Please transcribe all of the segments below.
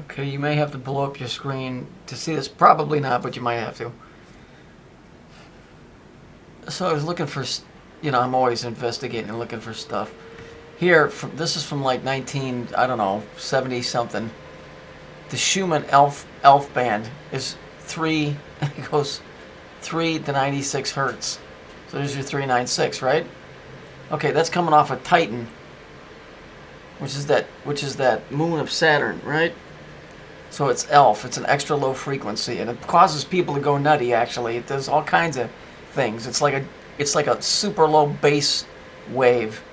Okay, you may have to blow up your screen to see this. Probably not, but you might have to. So I was looking for, you know, I'm always investigating and looking for stuff. Here, this is from like 19, I don't know, 70 something. The Schumann Elf band is it goes 3 to 96 hertz. So there's your 396, right? Okay, that's coming off a Titan, which is that moon of Saturn, right? So it's ELF. It's an extra low frequency, and it causes people to go nutty. Actually, it does all kinds of things. It's like a super low bass wave.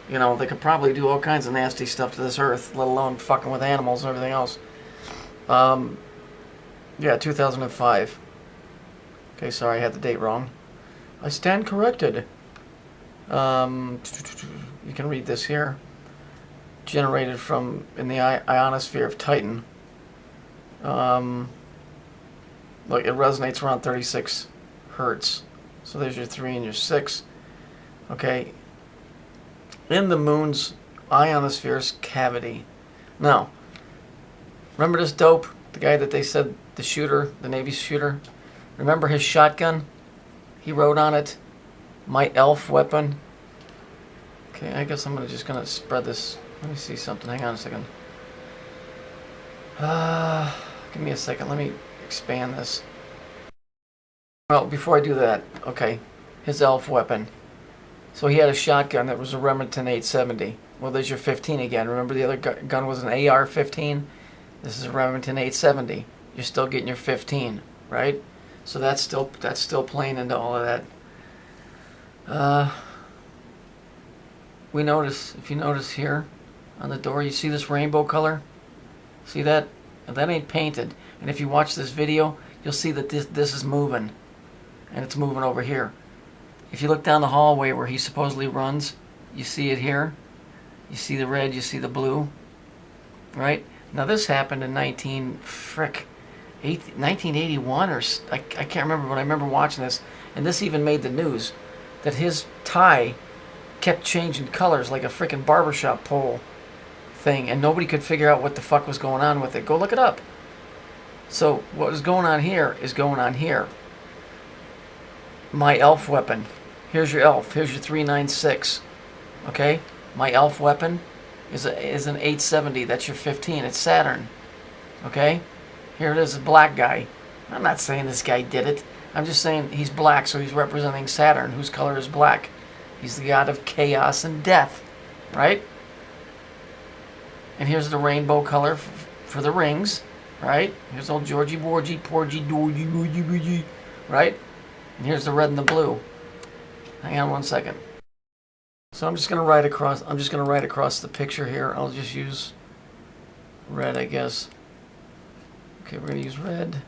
You know, they could probably do all kinds of nasty stuff to this Earth, let alone fucking with animals and everything else. Yeah, 2005. Okay, sorry, I had the date wrong. I stand corrected. You can read this here. Generated from in the ionosphere of Titan. Look, it resonates around 36 hertz. So there's your 3 and your 6. Okay. In the moon's ionosphere's cavity. Now, remember this dope? The guy that they said, the shooter, the Navy shooter? Remember his shotgun? He wrote on it, "My elf weapon." Okay, I guess I'm just gonna spread this. Let me see something. Hang on a second. Give me a second. Let me expand this. Well, before I do that, okay, his elf weapon. So he had a shotgun that was a Remington 870. Well, there's your 15 again. Remember the other gun was an AR-15? This is a Remington 870. You're still getting your 15, right? So that's still playing into all of that. We notice, if you notice here on the door, you see this rainbow color? See that? And that ain't painted. And if you watch this video, you'll see that this is moving. And it's moving over here. If you look down the hallway where he supposedly runs, you see it here. You see the red, you see the blue. Right? Now this happened in 1981 or I can't remember, but I remember watching this. And this even made the news. That his tie kept changing colors like a freaking barbershop pole thing. And nobody could figure out what the fuck was going on with it. Go look it up. So what was going on here is going on here. My elf weapon. Here's your elf. Here's your 396. Okay? My elf weapon is an 870. That's your 15. It's Saturn. Okay? Here it is, a black guy. I'm not saying this guy did it. I'm just saying he's black, so he's representing Saturn, whose color is black. He's the god of chaos and death. Right? And here's the rainbow color for the rings. Right? Here's old Georgie Borgie, Porgy, Dorgy, Borgie, Borgie. Right? And here's the red and the blue. Hang on one second. So I'm just gonna write across the picture here. I'll just use red, I guess. Okay, we're gonna use red.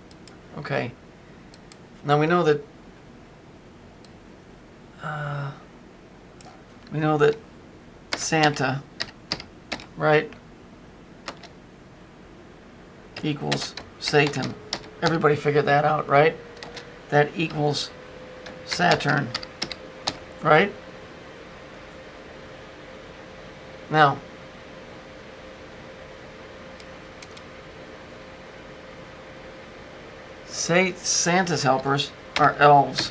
Okay. Now we know that Santa, right, equals Satan. Everybody figured that out, right? That equals Saturn, right? Now, say Santa's helpers are elves.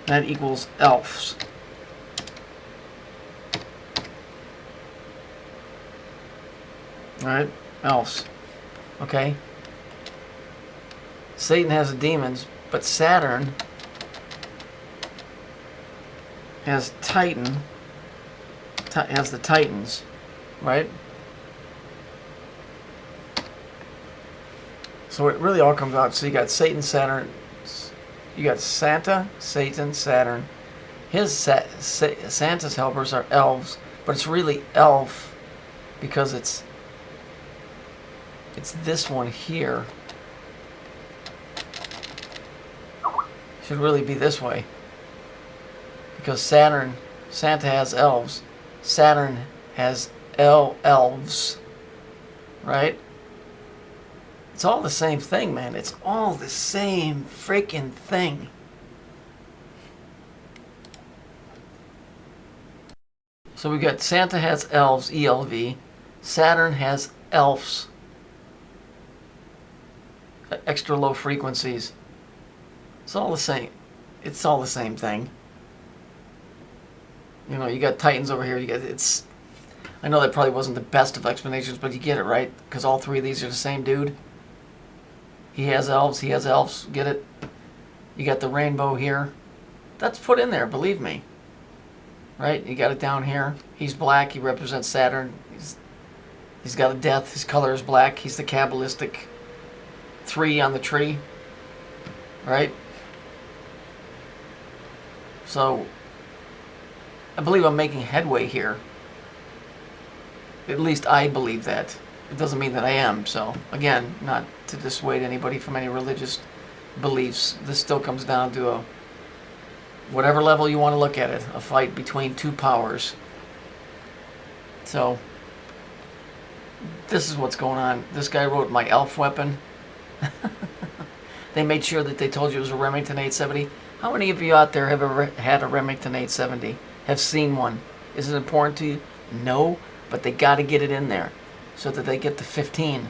That equals elves. All right, elves. Okay. Satan has the demons, but Saturn has has the Titans, right? So it really all comes out. So you got Satan, Saturn, you got Santa, Satan, Saturn. His Santa's helpers are elves, but it's really elf because it's this one here. Should really be this way. Because Santa has elves. Saturn has elves. Right? It's all the same thing, man. It's all the same freaking thing. So we got Santa has elves, ELV. Saturn has elves, extra low frequencies. It's all the same. It's all the same thing. You know, you got Titans over here. You got it's. I know that probably wasn't the best of explanations, but you get it, right? Because all three of these are the same dude. He has elves. He has elves. Get it? You got the rainbow here. That's put in there. Believe me. Right? You got it down here. He's black. He represents Saturn. He's got a death. His color is black. He's the Kabbalistic 3 on the tree. Right? So, I believe I'm making headway here. At least I believe that. It doesn't mean that I am. So, again, not to dissuade anybody from any religious beliefs. This still comes down to a, whatever level you want to look at it, a fight between two powers. So, this is what's going on. This guy wrote my elf weapon. They made sure that they told you it was a Remington 870. How many of you out there have ever had a Remington 870? Have seen one? Is it important to you? No, but they got to get it in there so that they get the 15.